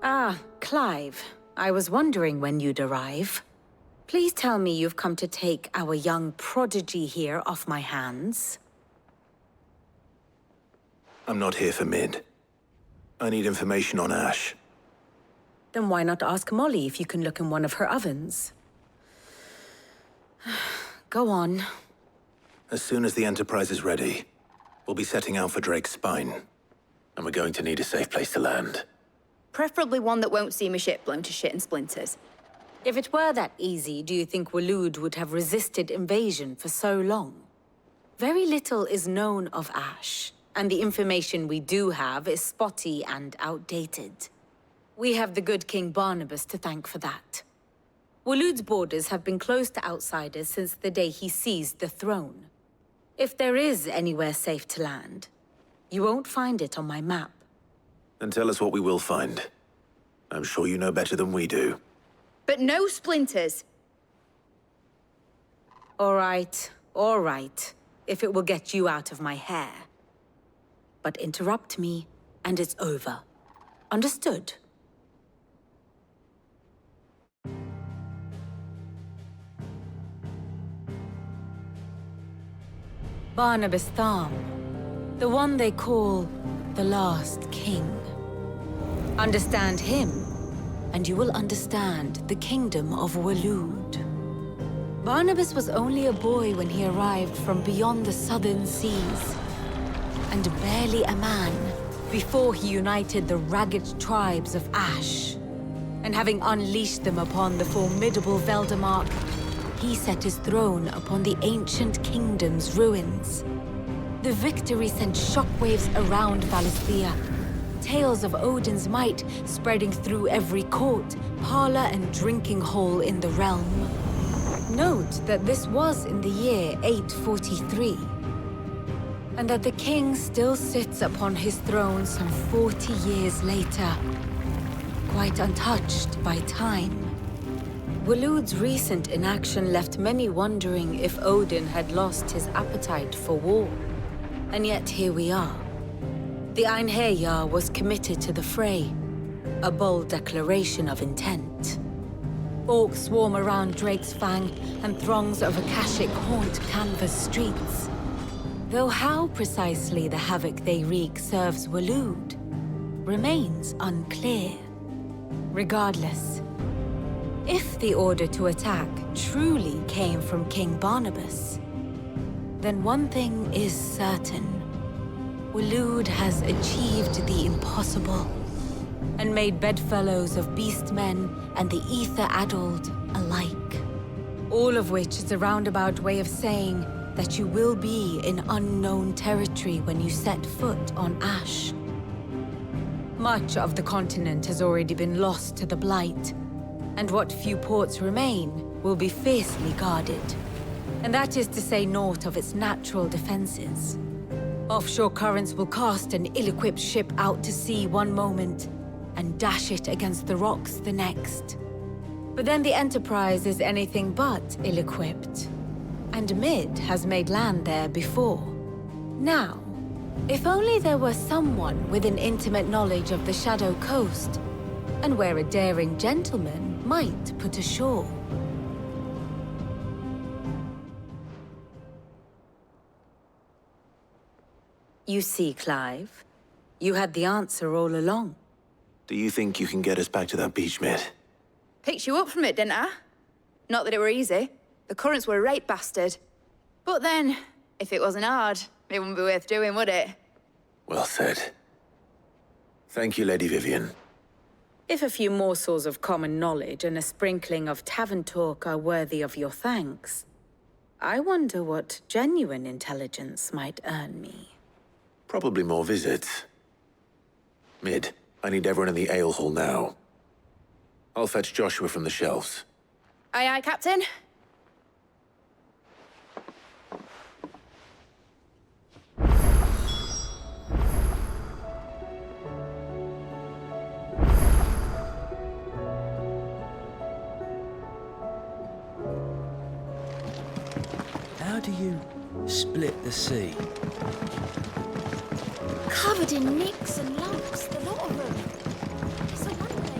Ah, Clive. I was wondering when you'd arrive. Please tell me you've come to take our young prodigy here off my hands. I'm not here for Mid. I need information on Ash. Then why not ask Molly if you can look in one of her ovens? Go on. As soon as the Enterprise is ready, we'll be setting out for Drake's Spine. And we're going to need a safe place to land. Preferably one that won't see my ship blown to shit and splinters. If it were that easy, do you think Waloed would have resisted invasion for so long? Very little is known of Ash, and the information we do have is spotty and outdated. We have the good King Barnabas to thank for that. Waloed's borders have been closed to outsiders since the day he seized the throne. If there is anywhere safe to land, you won't find it on my map. Then tell us what we will find. I'm sure you know better than we do. But no splinters! All right, if it will get you out of my hair. But interrupt me, and it's over. Understood? Barnabas Tharm, the one they call the Last King. Understand him, and you will understand the kingdom of Waloed. Barnabas was only a boy when he arrived from beyond the southern seas, and barely a man before he united the ragged tribes of Ash. And having unleashed them upon the formidable Veldamark, he set his throne upon the ancient kingdom's ruins. The victory sent shockwaves around Valisthea, tales of Odin's might spreading through every court, parlor, and drinking hole in the realm. Note that this was in the year 843, and that the king still sits upon his throne some 40 years later, quite untouched by time. Waloed's recent inaction left many wondering if Odin had lost his appetite for war. And yet here we are. The Einherjar was committed to the fray, a bold declaration of intent. Orcs swarm around Drake's Fang, and throngs of Akashic haunt Canvas streets. Though how precisely the havoc they wreak serves Waloed remains unclear. Regardless, if the order to attack truly came from King Barnabas, then one thing is certain. Waloed has achieved the impossible, and made bedfellows of beastmen and the ether-addled alike. All of which is a roundabout way of saying that you will be in unknown territory when you set foot on Ash. Much of the continent has already been lost to the Blight, and what few ports remain will be fiercely guarded. And that is to say naught of its natural defenses. Offshore currents will cast an ill-equipped ship out to sea one moment, and dash it against the rocks the next. But then the Enterprise is anything but ill-equipped, and Mid has made land there before. Now, if only there were someone with an intimate knowledge of the Shadow Coast, and where a daring gentleman might put ashore. You see, Clive, you had the answer all along. Do you think you can get us back to that beach, Mid? Picked you up from it, didn't I? Not that it were easy. The currents were a right bastard. But then, if it wasn't hard, it wouldn't be worth doing, would it? Well said. Thank you, Lady Vivian. If a few morsels of common knowledge and a sprinkling of tavern talk are worthy of your thanks, I wonder what genuine intelligence might earn me. Probably more visits. Mid, I need everyone in the ale hall now. I'll fetch Joshua from the shelves. Aye, aye, Captain. How do you split the sea? Covered in nicks and lumps, the lot of them. It's a wonder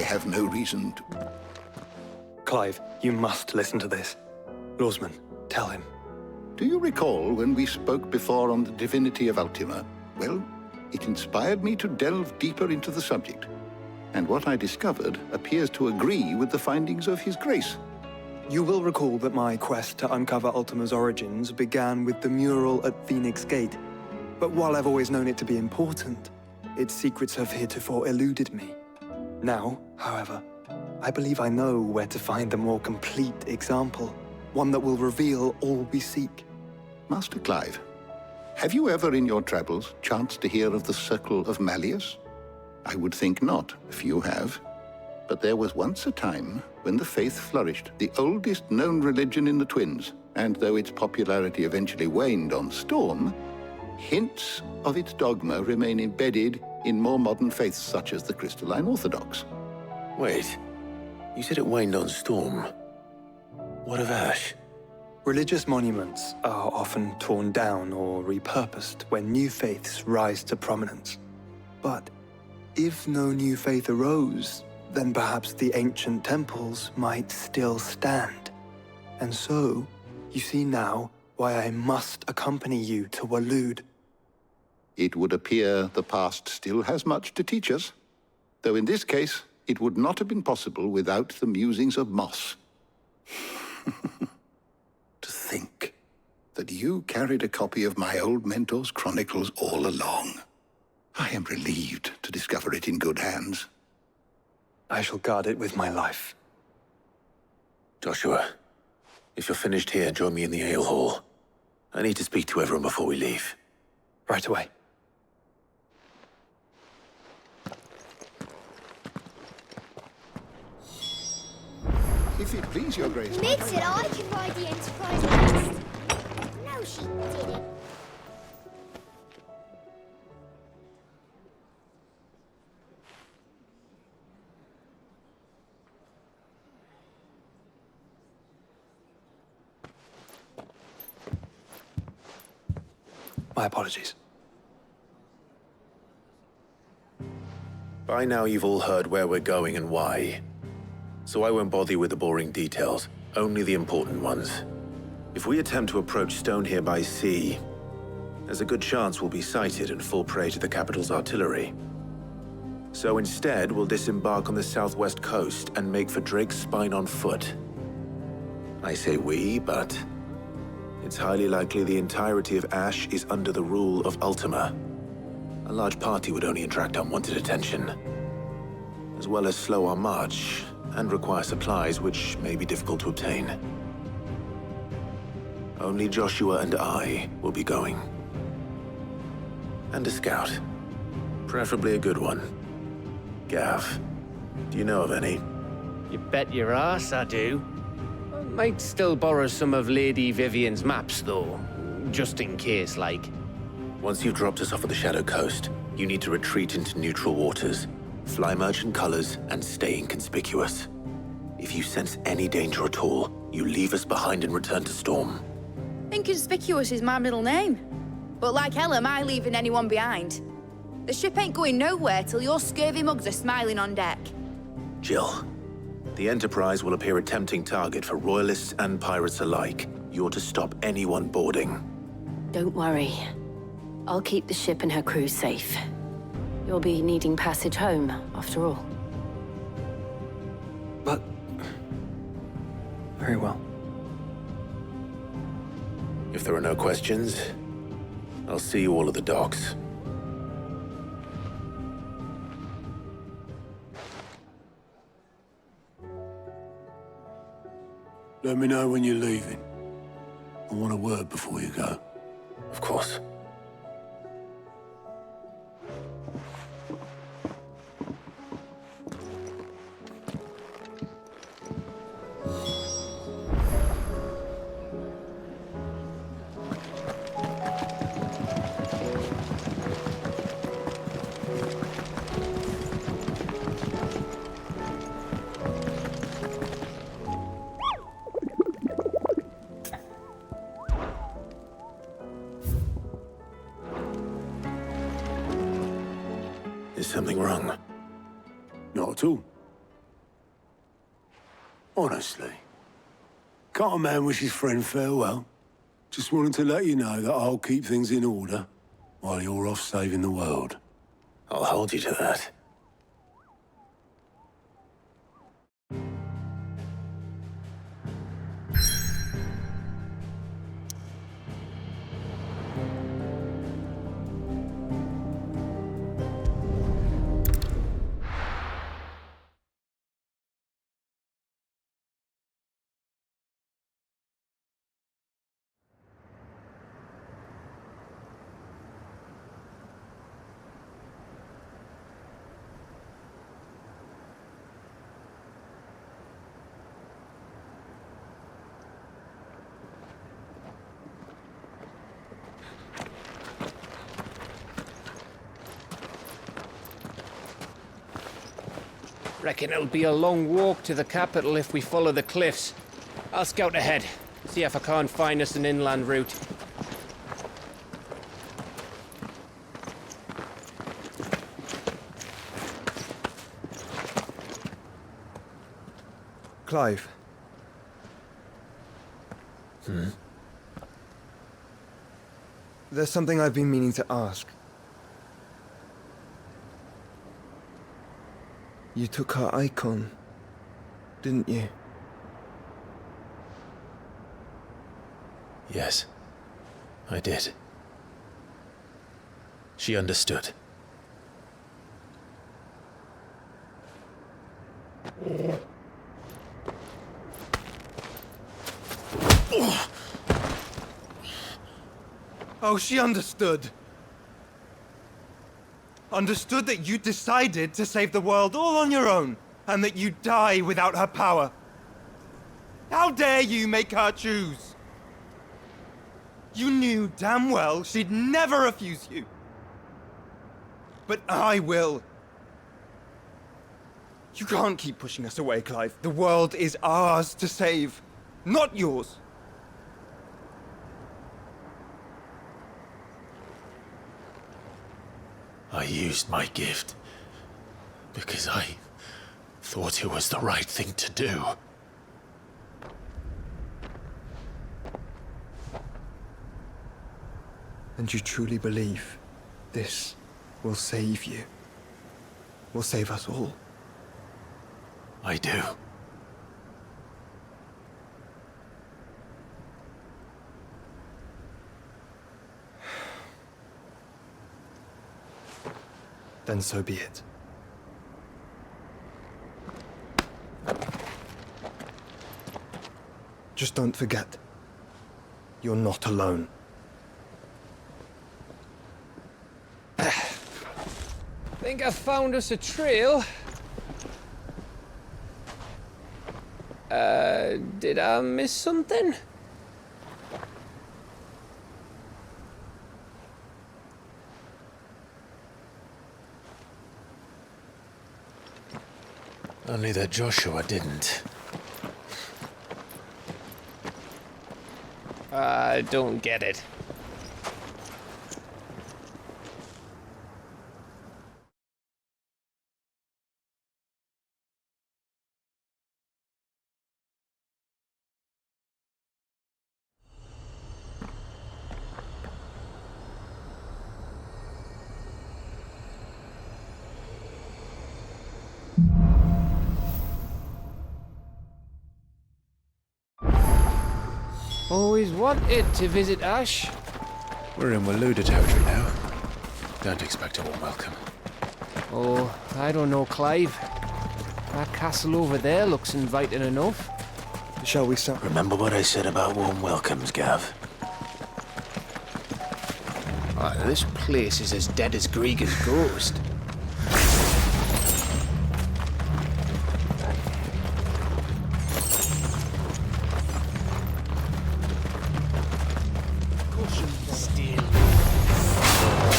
have no reason to... Clive, you must listen to this. Lawsman, tell him. Do you recall when we spoke before on the divinity of Ultima? Well, it inspired me to delve deeper into the subject. And what I discovered appears to agree with the findings of His Grace. You will recall that my quest to uncover Ultima's origins began with the mural at Phoenix Gate. But while I've always known it to be important, its secrets have heretofore eluded me. Now, however, I believe I know where to find the more complete example, one that will reveal all we seek. Master Clive, have you ever in your travels chanced to hear of the Circle of Malleus? I would think not, if you have. But there was once a time when the faith flourished, the oldest known religion in the Twins, and though its popularity eventually waned on Storm, hints of its dogma remain embedded in more modern faiths such as the Crystalline Orthodox. Wait, you said it waned on Storm. What of Ash? Religious monuments are often torn down or repurposed when new faiths rise to prominence. But if no new faith arose, then perhaps the ancient temples might still stand. And so, you see now why I must accompany you to Waloed. It would appear the past still has much to teach us, though in this case, it would not have been possible without the musings of Moss. To think that you carried a copy of my old mentor's chronicles all along. I am relieved to discover it in good hands. I shall guard it with my life. Joshua, if you're finished here, join me in the ale hall. I need to speak to everyone before we leave. Right away. If it please your grace... Mid said I could ride the Enterprise last. No, she didn't. My apologies. By now you've all heard where we're going and why. So I won't bother you with the boring details, only the important ones. If we attempt to approach Stone here by sea, there's a good chance we'll be sighted and fall prey to the capital's artillery. So instead, we'll disembark on the southwest coast and make for Drake's Spine on foot. I say we, but it's highly likely the entirety of Ash is under the rule of Ultima. A large party would only attract unwanted attention, as well as slow our march and require supplies which may be difficult to obtain. Only Joshua and I will be going. And a scout. Preferably a good one. Gav, do you know of any? You bet your ass I do. I might still borrow some of Lady Vivian's maps, though. Just in case, like. Once you've dropped us off at the Shadow Coast, you need to retreat into neutral waters, fly merchant colors, and stay inconspicuous. If you sense any danger at all, you leave us behind and return to Storm. Inconspicuous is my middle name. But like hell am I leaving anyone behind. The ship ain't going nowhere till your scurvy mugs are smiling on deck. Jill, the Enterprise will appear a tempting target for royalists and pirates alike. You're to stop anyone boarding. Don't worry. I'll keep the ship and her crew safe. You'll be needing passage home, after all. But... very well. If there are no questions, I'll see you all at the docks. Let me know when you're leaving. I want a word before you go. Of course. Is something wrong? Not at all. Honestly. Can't a man wish his friend farewell? Just wanted to let you know that I'll keep things in order while you're off saving the world. I'll hold you to that. Reckon it'll be a long walk to the capital if we follow the cliffs. I'll scout ahead, see if I can't find us an inland route. Clive. There's something I've been meaning to ask. You took her Eikon, didn't you? Yes, I did. She understood. Oh, she understood. Understood that you decided to save the world all on your own, and that you'd die without her power. How dare you make her choose? You knew damn well she'd never refuse you. But I will. You can't keep pushing us away, Clive. The world is ours to save, not yours. I used my gift because I thought it was the right thing to do. And you truly believe this will save you? Will save us all? I do. Then so be it. Just don't forget, you're not alone. Think I found us a trail. Did I miss something? Only that Joshua didn't. I don't get it. Always wanted to visit Ash. We're in Waluda territory now. Don't expect a warm welcome. Oh, I don't know, Clive. That castle over there looks inviting enough. Shall we start? Remember what I said about warm welcomes, Gav? This place is as dead as Grieger's ghost. Still.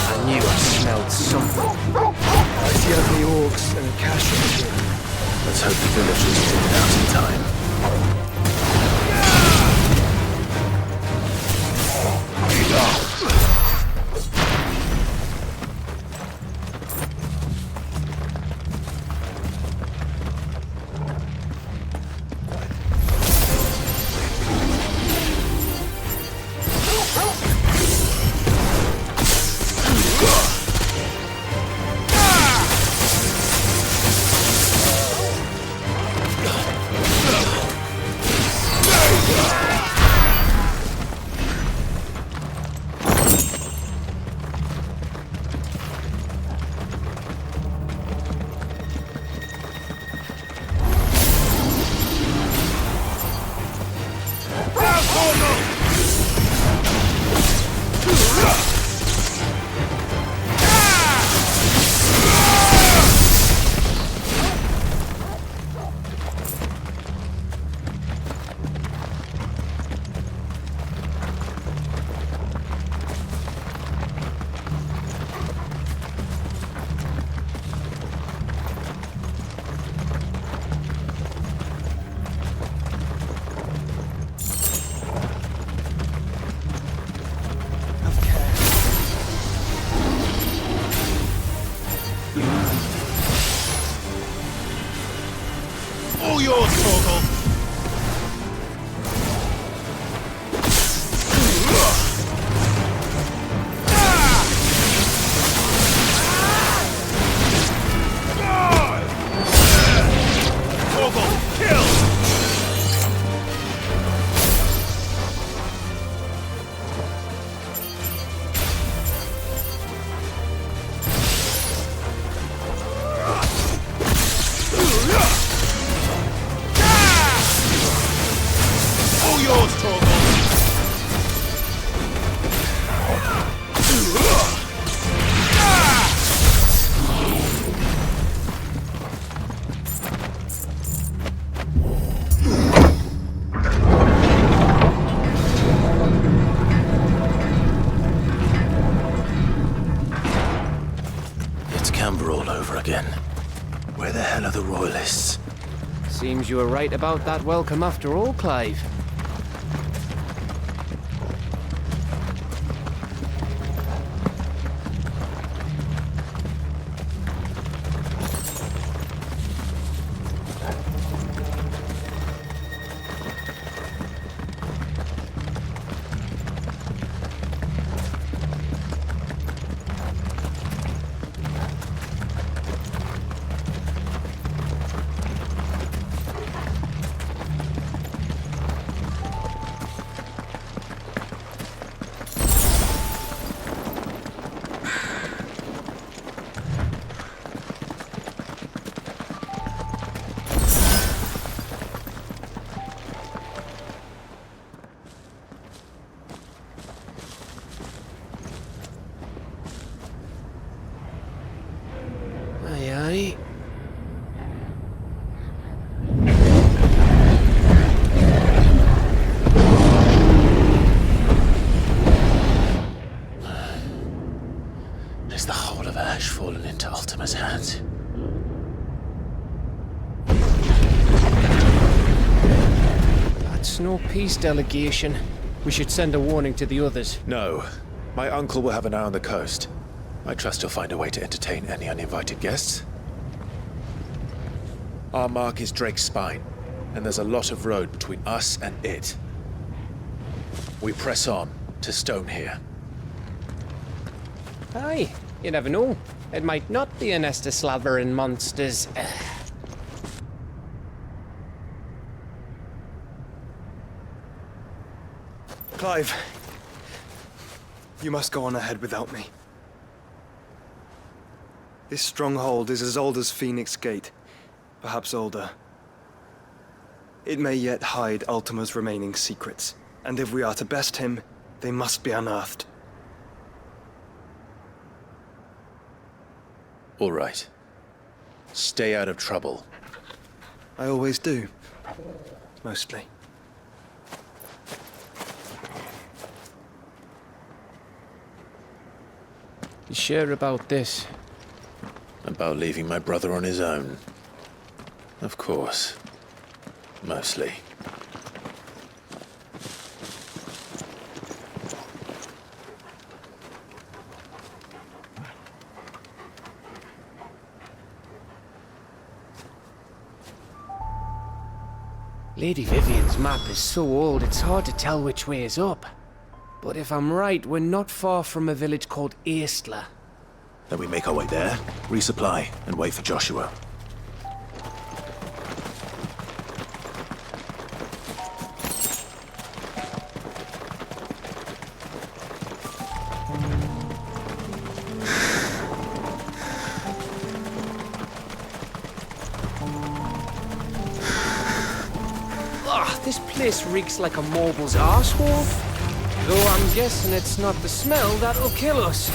I knew I smelled something. I see ugly orcs and a cache in the room. Let's hope the village is cleared out in time. All yours, Torgal! Torgal, kill! All yours, Torgal! It's Camber all over again. Where the hell are the Royalists? Seems you were right about that welcome after all, Clive. Aye, aye. Is the whole of Ash fallen into Ultima's hands? That's no peace delegation. We should send a warning to the others. No. My uncle will have an eye on the coast. I trust he'll find a way to entertain any uninvited guests. Our mark is Drake's Spine, and there's a lot of road between us and it. We press on to Stone here. Aye, you never know. It might not be a nest of slavering monsters. Clive, you must go on ahead without me. This stronghold is as old as Phoenix Gate, perhaps older. It may yet hide Ultima's remaining secrets, and if we are to best him, they must be unearthed. All right. Stay out of trouble. I always do. Mostly. You sure about this? About leaving my brother on his own. Of course. Mostly. Lady Vivian's map is so old it's hard to tell which way is up. But if I'm right, we're not far from a village called Eastla. Then we make our way there, resupply, and wait for Joshua. This place reeks like a mobile's arsehole. Though I'm guessing it's not the smell that'll kill us.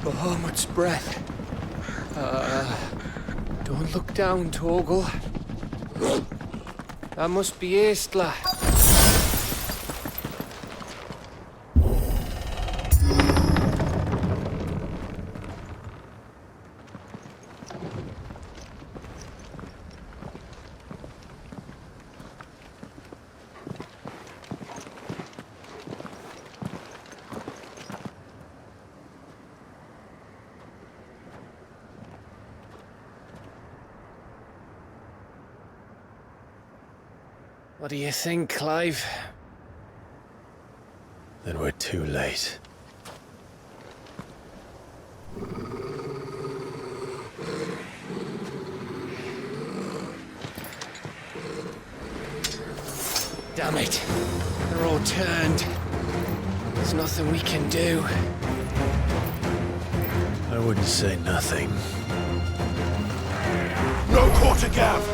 Bahamut's breath. Don't look down, Torgal. That must be Aistla. What do you think, Clive? Then we're too late. Damn it. They're all turned. There's nothing we can do. I wouldn't say nothing. No quarter, Gav!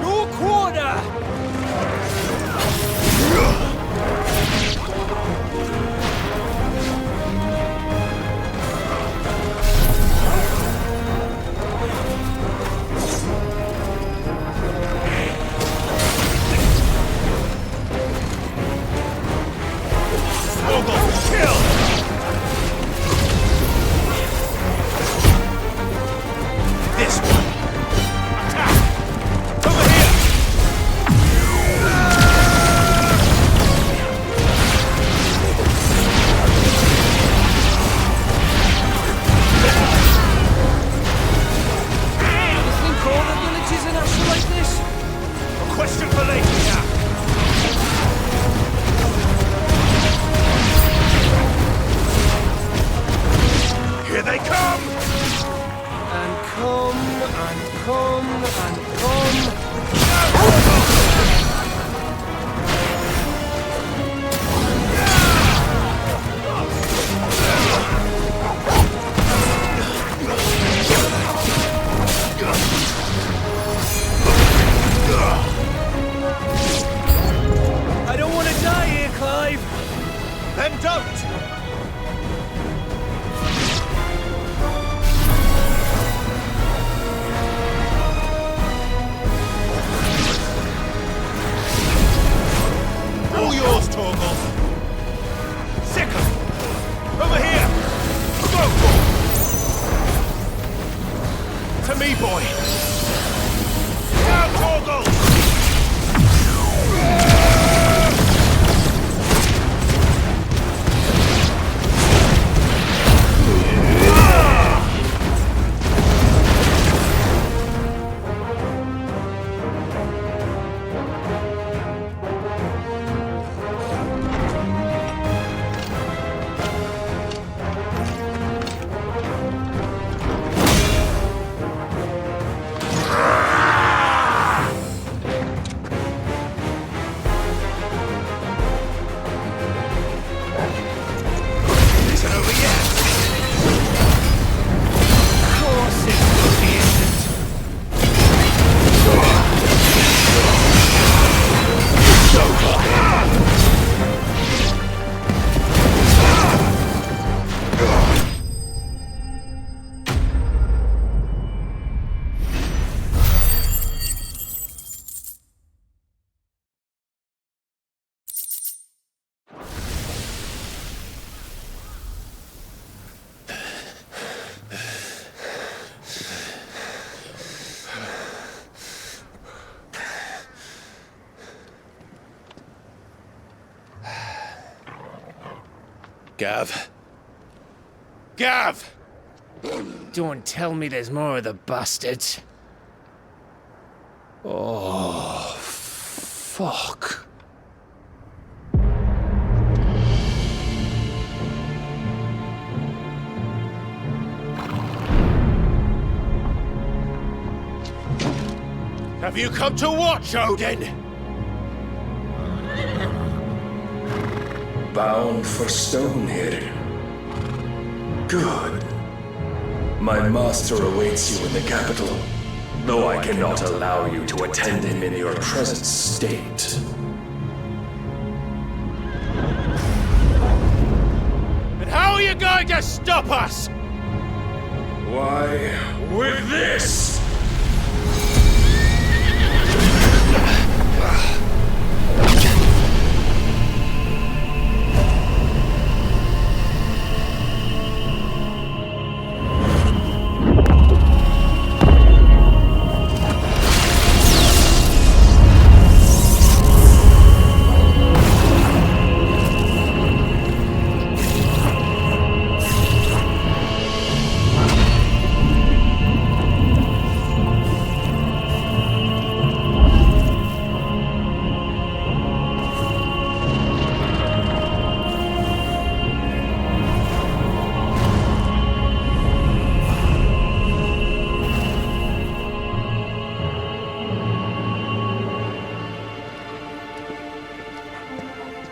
No quarter! This one! Attack! Over here! boy! Down, Torgal! Gav. Gav! Don't tell me there's more of the bastards. Oh, fuck. Have you come to watch, Odin? Bound for Stonehill. Good. My master awaits you in the capital, though I cannot allow you to attend him in your present state. And how are you going to stop us? Why, with this!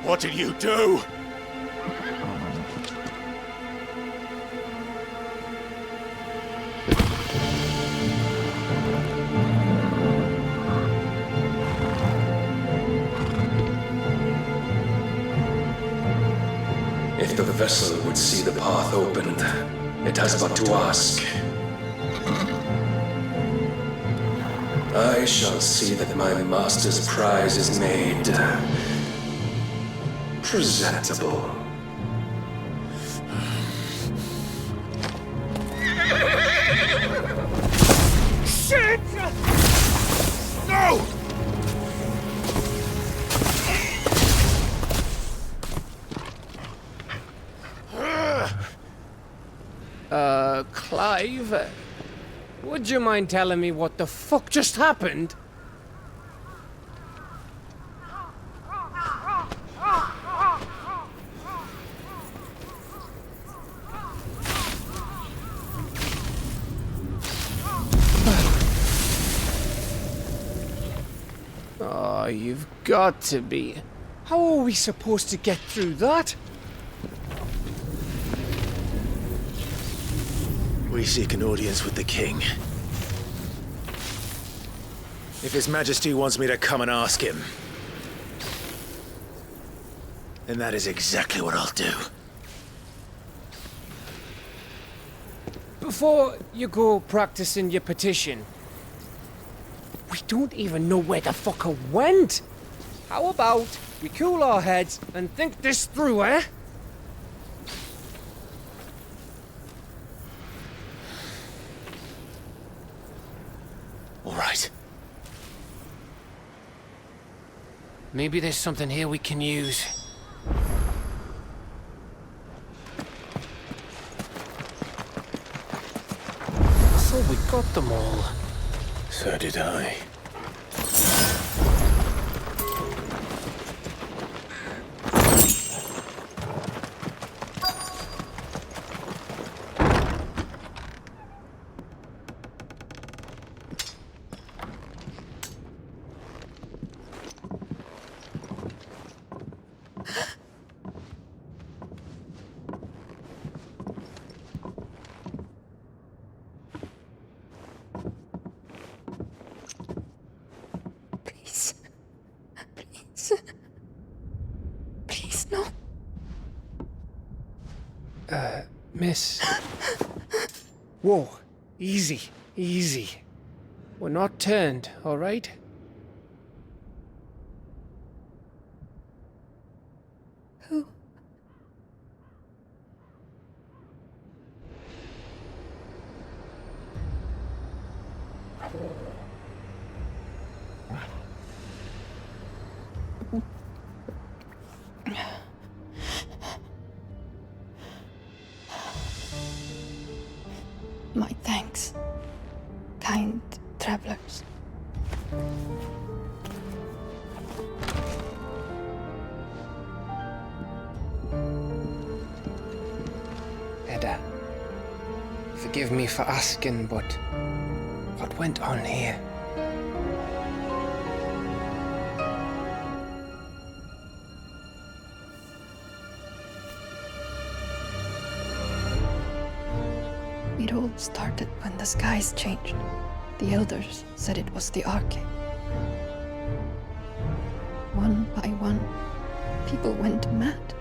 What did you do? If the vessel would see the path opened, it has but to ask. I shall see that my master's prize is made presentable. Shit! No! Clive, would you mind telling me what the fuck just happened? Oh, you've got to be. How are we supposed to get through that? We seek an audience with the king. If His Majesty wants me to come and ask him, then that is exactly what I'll do. Before you go practicing your petition, we don't even know where the fucker went. How about we cool our heads and think this through, eh? Maybe there's something here we can use. So we got them all. So did I. Please. Please. Please, no. Miss. Whoa. Easy. Easy. We're not turned, all right? Who? My thanks, kind travelers. Edda, forgive me for asking, but what went on here? It all started when the skies changed. The elders said it was the Arcade. One by one, people went mad.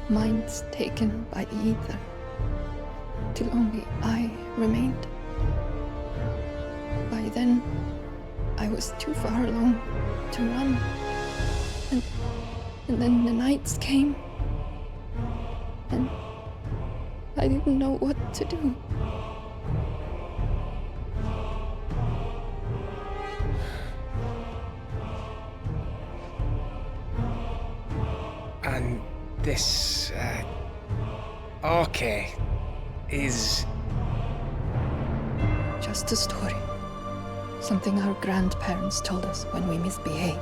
Minds taken by the ether. Till only I remained. By then, I was too far along to run. And then the nights came. And I didn't know what to do. And this, Arcade is... Just a story. Something our grandparents told us when we misbehaved.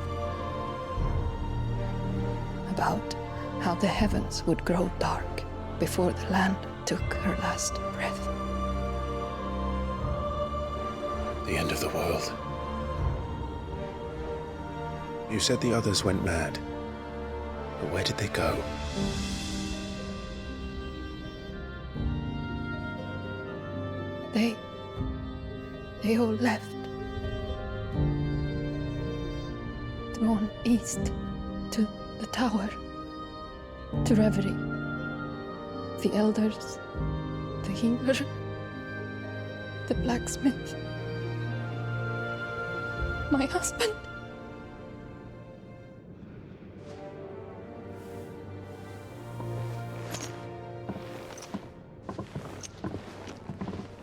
About how the heavens would grow dark before the land took her last breath. The end of the world. You said the others went mad. But where did they go? They all left. Drawn east to the tower, to reverie. The elders, the healer, the blacksmith, my husband.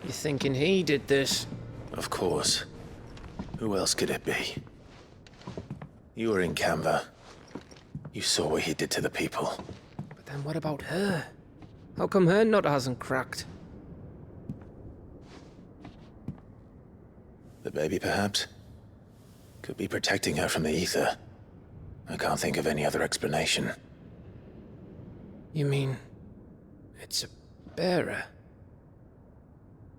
You thinking he did this? Of course. Who else could it be? You were in Canva. You saw what he did to the people. But then what about her? How come her nut hasn't cracked? The baby, perhaps? Could be protecting her from the ether. I can't think of any other explanation. You mean... it's a bearer?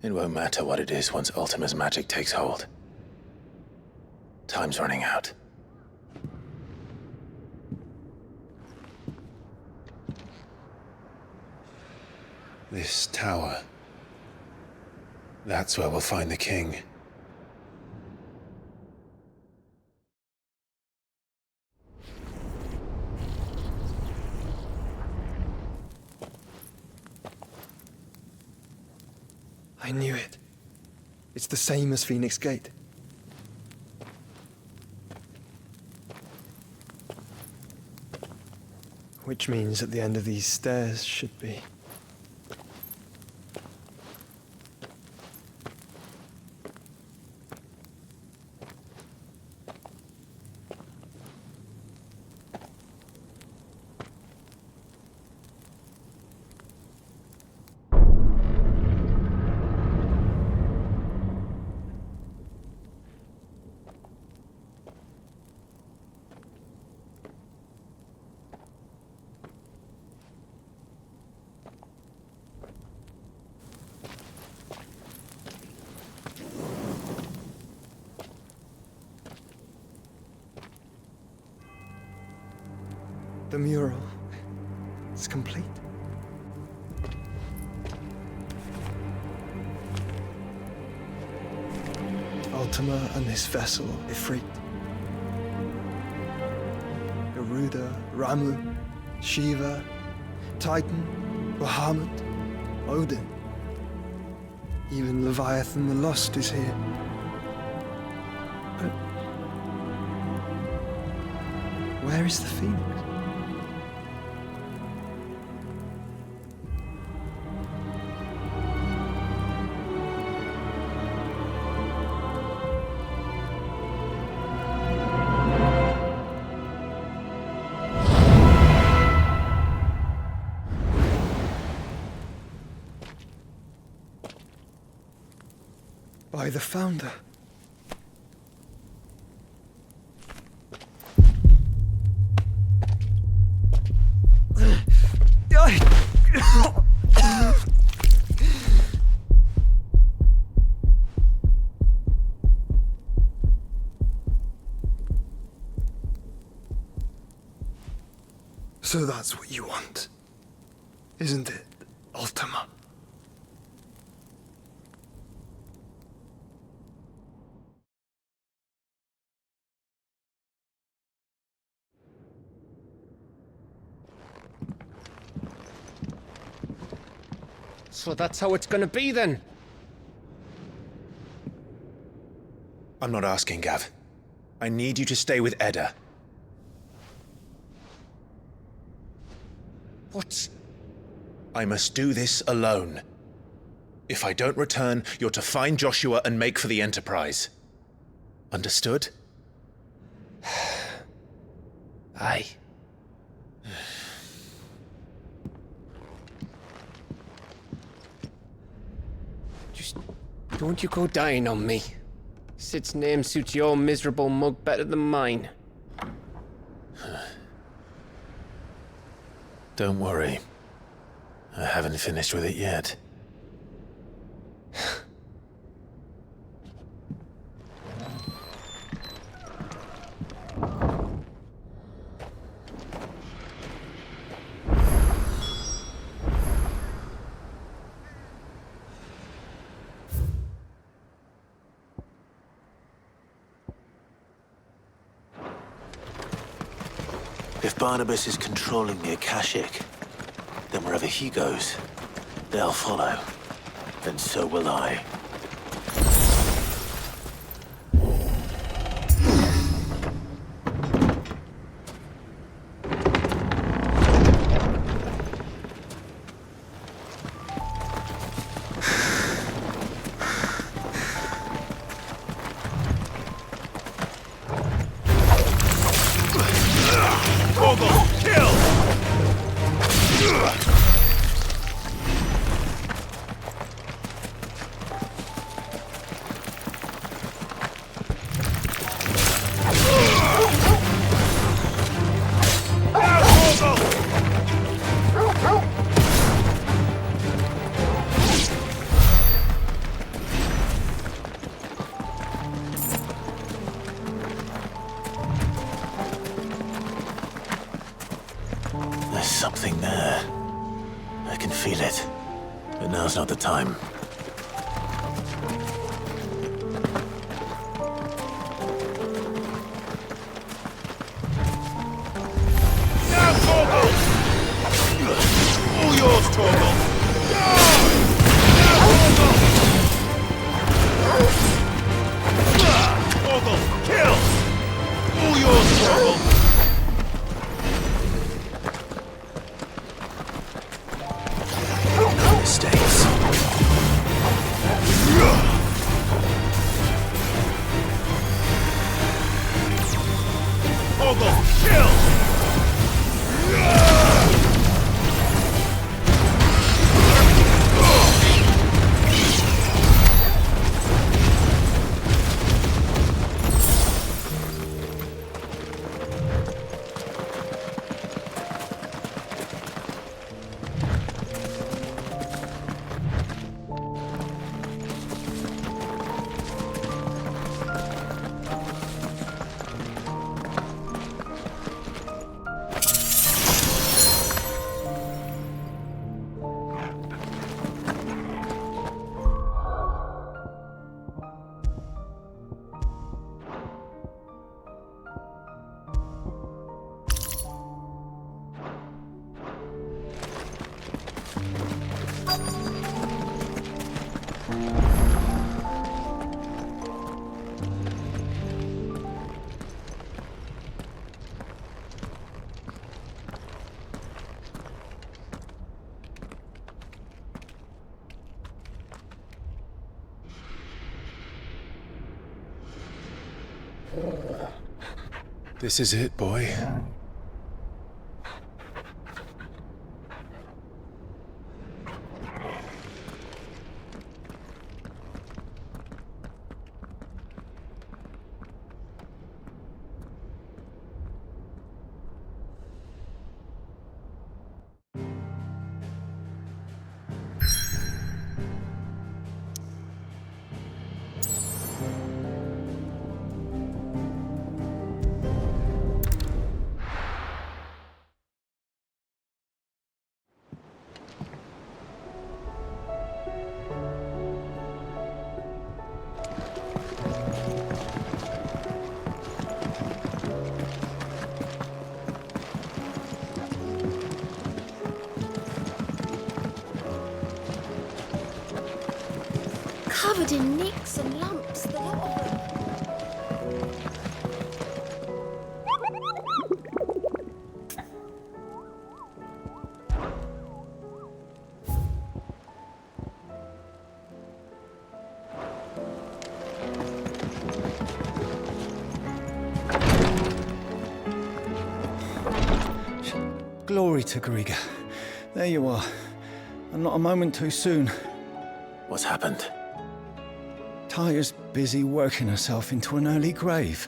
It won't matter what it is once Ultima's magic takes hold. Time's running out. This tower. That's where we'll find the king. I knew it. It's the same as Phoenix Gate. Which means at the end of these stairs should be... The mural is complete. Ultima and his vessel, Ifrit. Garuda, Ramu, Shiva, Titan, Bahamut, Odin. Even Leviathan the Lost is here. But where is the Phoenix? By the Founder. So that's what you want, isn't it, Ultima? So that's how it's gonna be then? I'm not asking, Gav. I need you to stay with Edda. What? I must do this alone. If I don't return, you're to find Joshua and make for the Enterprise. Understood? Aye. Just don't you go dying on me. Sid's name suits your miserable mug better than mine. Don't worry. I haven't finished with it yet. If Barnabas is controlling the Akashic, then wherever he goes, they'll follow. And so will I. There's something there. I can feel it. But now's not the time. Now, Torgal! All yours, Torgal! Torgal, kill! All yours, Torgal! Mistakes. Torgal, kill! This is it, boy. Covered in nicks and lumps, the lot of them. Glory to Griga. There you are. And not a moment too soon. What's happened? Tyre's busy working herself into an early grave.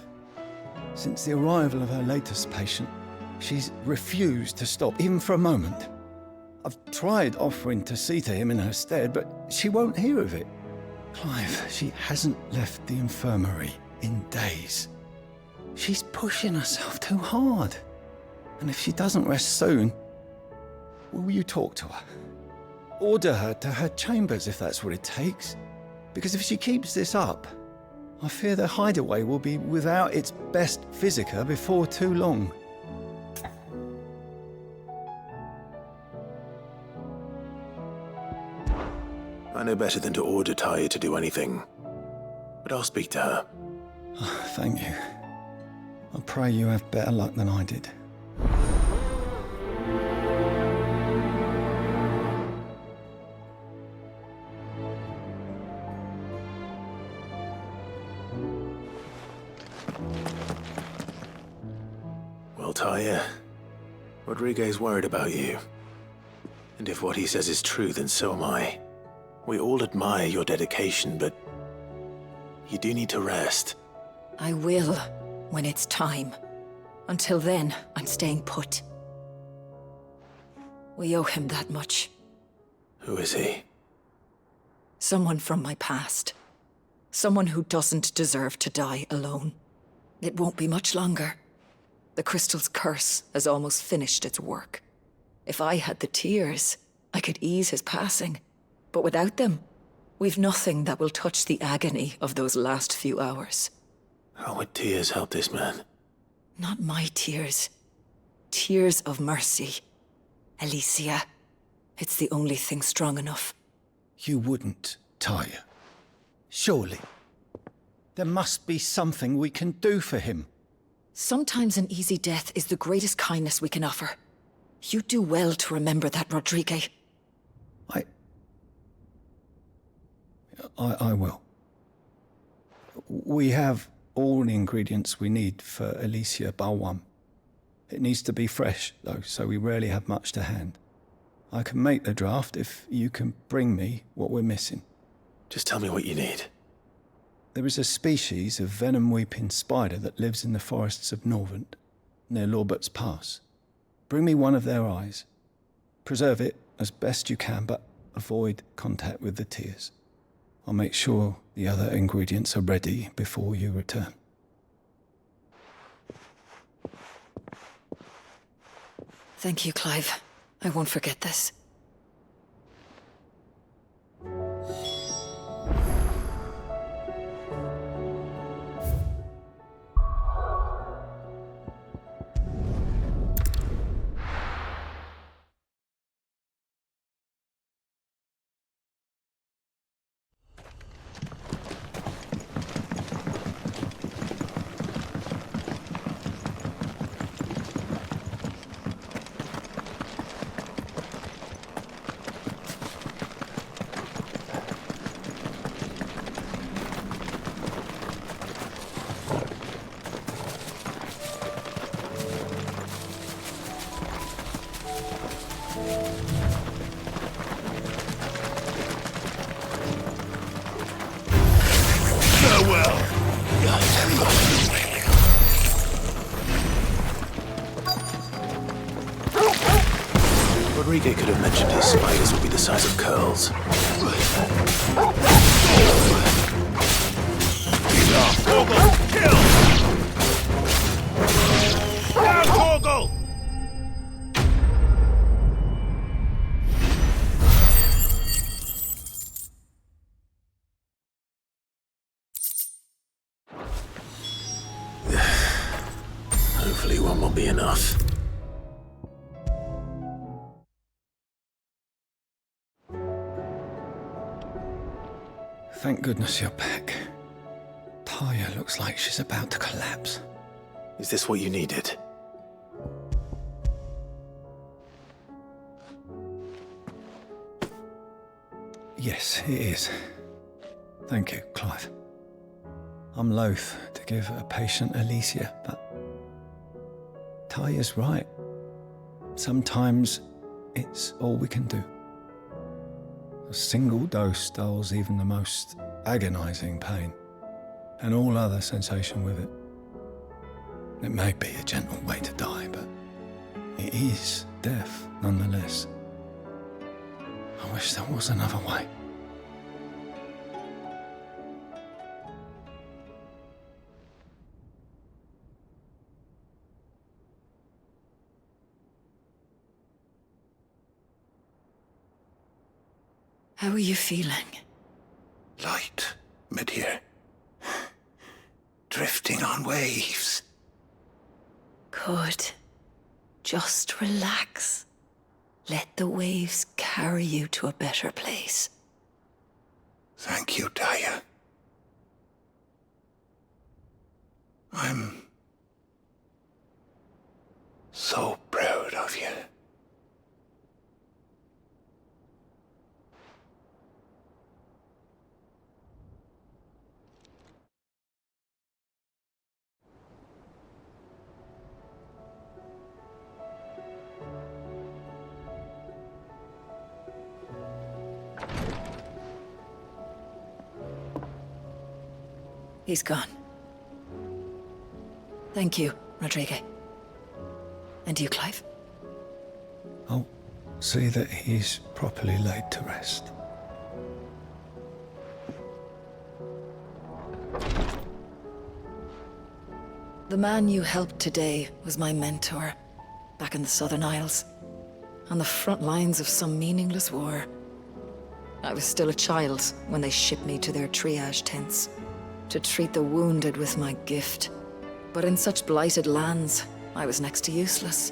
Since the arrival of her latest patient, she's refused to stop, even for a moment. I've tried offering to see to him in her stead, but she won't hear of it. Clive, she hasn't left the infirmary in days. She's pushing herself too hard. And if she doesn't rest soon, will you talk to her? Order her to her chambers if that's what it takes. Because if she keeps this up, I fear the hideaway will be without its best physica before too long. I know better than to order Tyre to do anything. But I'll speak to her. Oh, thank you. I pray you have better luck than I did. Well, Tyre, Rodriguez worried about you. And if what he says is true, then so am I. We all admire your dedication, but you do need to rest. I will, when it's time. Until then, I'm staying put. We owe him that much. Who is he? Someone from my past. Someone who doesn't deserve to die alone. It won't be much longer. The crystal's curse has almost finished its work. If I had the tears, I could ease his passing. But without them, we've nothing that will touch the agony of those last few hours. How would tears help this man? Not my tears. Tears of mercy. Alicia, it's the only thing strong enough. You wouldn't, Tyre. Surely. There must be something we can do for him. Sometimes an easy death is the greatest kindness we can offer. You do well to remember that, Rodriguez. I will. We have all the ingredients we need for Alicia Balwam. It needs to be fresh, though, so we rarely have much to hand. I can make the draft if you can bring me what we're missing. Just tell me what you need. There is a species of venom-weeping spider that lives in the forests of Norvent, near Lorbert's Pass. Bring me one of their eyes. Preserve it as best you can, but avoid contact with the tears. I'll make sure the other ingredients are ready before you return. Thank you, Clive. I won't forget this. Rodriguez could have mentioned his spiders would be the size of curls. Torgal, kill! Now, Torgal! Hopefully one will be enough. Thank goodness you're back. Taya looks like she's about to collapse. Is this what you needed? Yes, it is. Thank you, Clive. I'm loath to give a patient Alicia, but Taya's right. Sometimes it's all we can do. A single dose dulls even the most agonizing pain, and all other sensation with it. It may be a gentle way to die, but it is death nonetheless. I wish there was another way. How are you feeling? Light, mid-here. Drifting on waves. Good. Just relax. Let the waves carry you to a better place. Thank you, Taya. I'm so proud of you. He's gone. Thank you, Rodriguez. And you, Clive? I'll see that he's properly laid to rest. The man you helped today was my mentor, back in the Southern Isles, on the front lines of some meaningless war. I was still a child when they shipped me to their triage tents, to treat the wounded with my gift. But in such blighted lands, I was next to useless.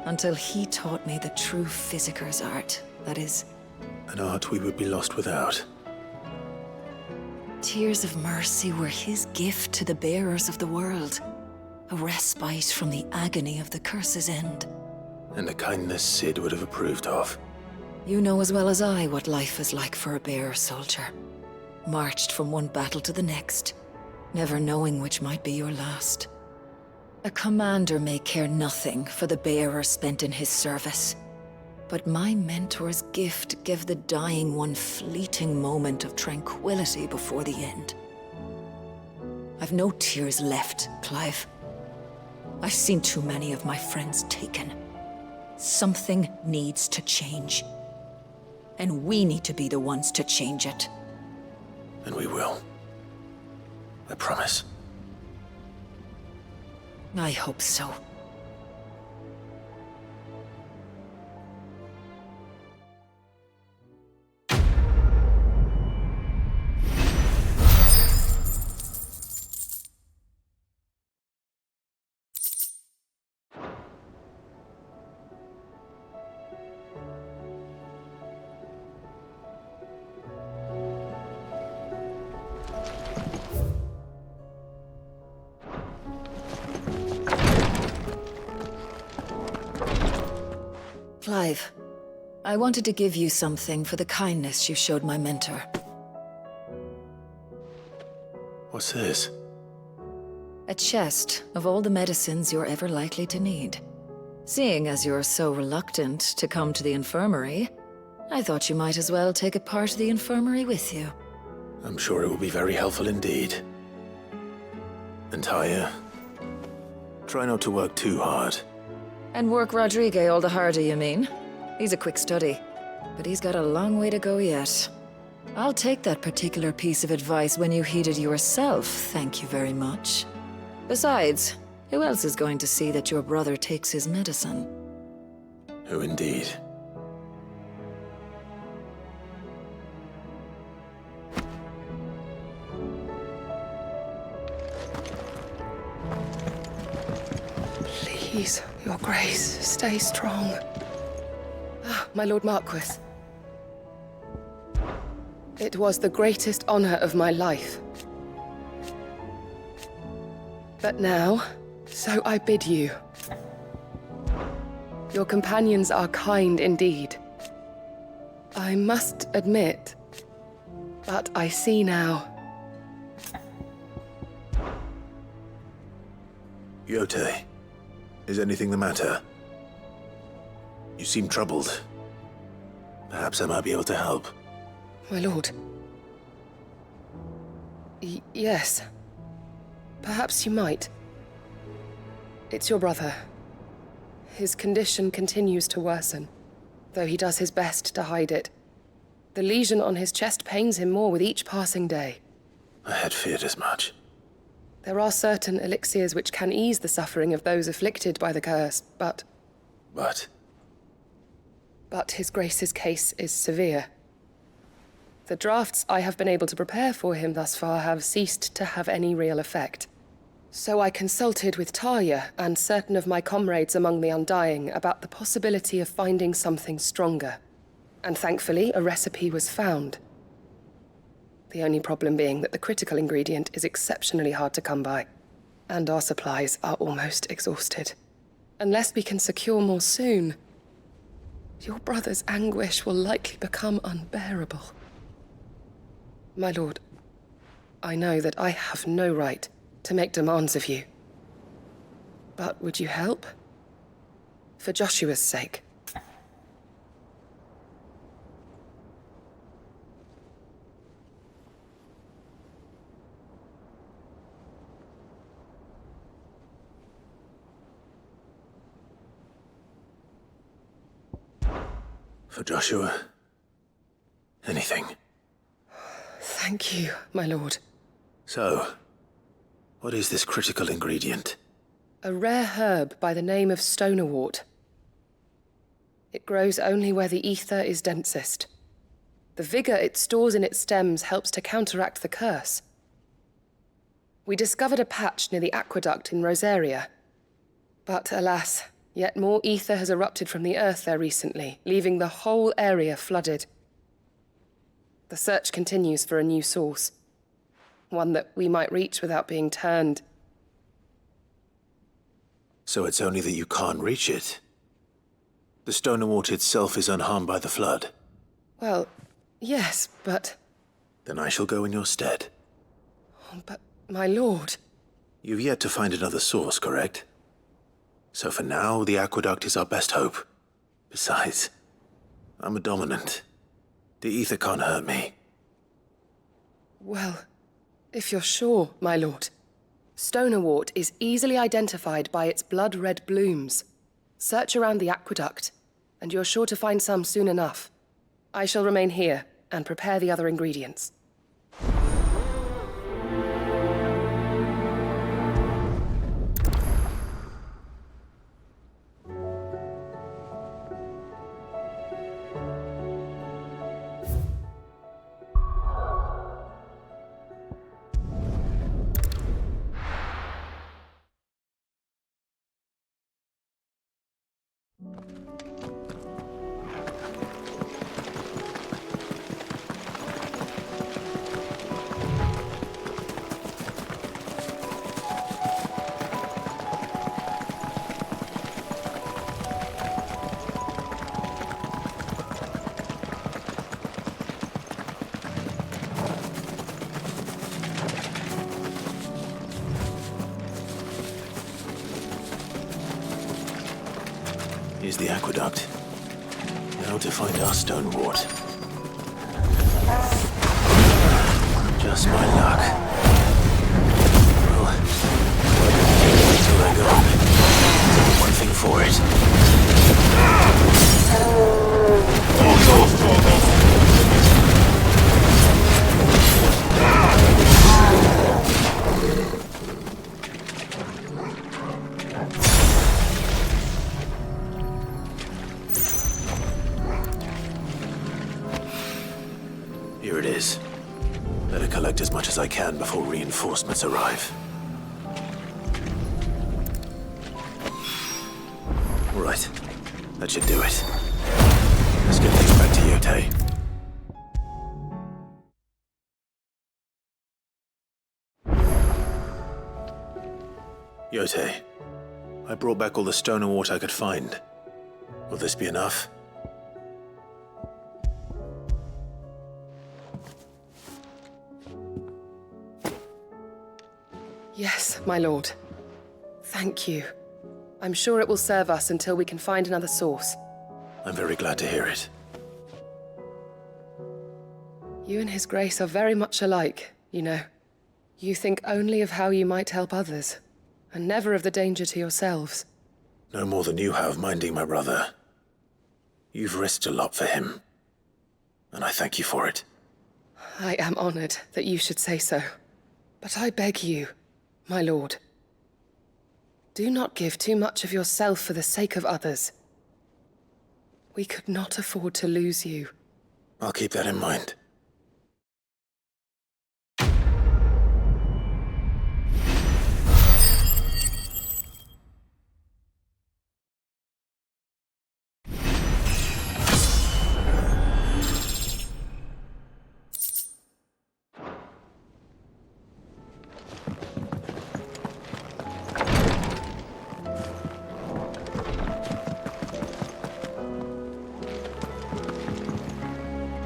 Until he taught me the true physicker's art, that is. An art we would be lost without. Tears of mercy were his gift to the bearers of the world. A respite from the agony of the curse's end. And a kindness Sid would have approved of. You know as well as I what life is like for a bearer soldier. Marched from one battle to the next, never knowing which might be your last. A commander may care nothing for the bearer spent in his service, but my mentor's gift gave the dying one fleeting moment of tranquility before the end. I've no tears left, Clive. I've seen too many of my friends taken. Something needs to change. And we need to be the ones to change it. And we will. I promise. I hope so. Clive, I wanted to give you something for the kindness you showed my mentor. What's this? A chest of all the medicines you're ever likely to need. Seeing as you're so reluctant to come to the infirmary, I thought you might as well take a part of the infirmary with you. I'm sure it will be very helpful indeed. And Taya, try not to work too hard. And work Rodriguez all the harder, you mean? He's a quick study, but he's got a long way to go yet. I'll take that particular piece of advice when you heed it yourself, thank you very much. Besides, who else is going to see that your brother takes his medicine? Who indeed? Please, your grace, stay strong. Ah, my Lord Marquis. It was the greatest honor of my life. But now, so I bid you. Your companions are kind indeed. I must admit, but I see now. Yote, is anything the matter? You seem troubled. Perhaps I might be able to help. My lord. Yes. Perhaps you might. It's your brother. His condition continues to worsen, though he does his best to hide it. The lesion on his chest pains him more with each passing day. I had feared as much. There are certain elixirs which can ease the suffering of those afflicted by the curse, but... But His Grace's case is severe. The drafts I have been able to prepare for him thus far have ceased to have any real effect. So I consulted with Talia and certain of my comrades among the Undying about the possibility of finding something stronger. And thankfully, a recipe was found. The only problem being that the critical ingredient is exceptionally hard to come by, and our supplies are almost exhausted. Unless we can secure more soon, your brother's anguish will likely become unbearable. My lord, I know that I have no right to make demands of you. But would you help? For Joshua's sake. For Joshua? Anything. Thank you, my lord. So, what is this critical ingredient? A rare herb by the name of stonerwort. It grows only where the ether is densest. The vigor it stores in its stems helps to counteract the curse. We discovered a patch near the aqueduct in Rosaria. But alas, yet more ether has erupted from the earth there recently, leaving the whole area flooded. The search continues for a new source. One that we might reach without being turned. So it's only that you can't reach it? The stonerwort itself is unharmed by the flood? Well, yes, but... Then I shall go in your stead. But, my lord... You've yet to find another source, correct? So for now, the aqueduct is our best hope. Besides, I'm a dominant. The ether can't hurt me. Well, if you're sure, my lord. Stonerwort is easily identified by its blood-red blooms. Search around the aqueduct, and you're sure to find some soon enough. I shall remain here and prepare the other ingredients. Here's the aqueduct. Now to find our stonerwort. Just my luck. Well, until they're gone. There's only one thing for it. Here it is. Better collect as much as I can before reinforcements arrive. Right. That should do it. Let's get things back to Yotei. Yotei, I brought back all the stone and water I could find. Will this be enough? Yes, my lord. Thank you. I'm sure it will serve us until we can find another source. I'm very glad to hear it. You and His Grace are very much alike, you know. You think only of how you might help others, and never of the danger to yourselves. No more than you have minding my brother. You've risked a lot for him, and I thank you for it. I am honored that you should say so. But I beg you, my lord, do not give too much of yourself for the sake of others. We could not afford to lose you. I'll keep that in mind.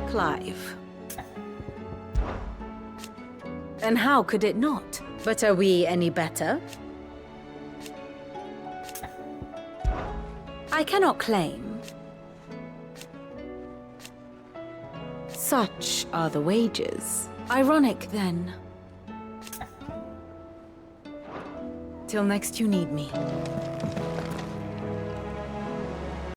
Clive. And how could it not? But are we any better? I cannot claim. Such are the wages. Ironic, then. Till next you need me.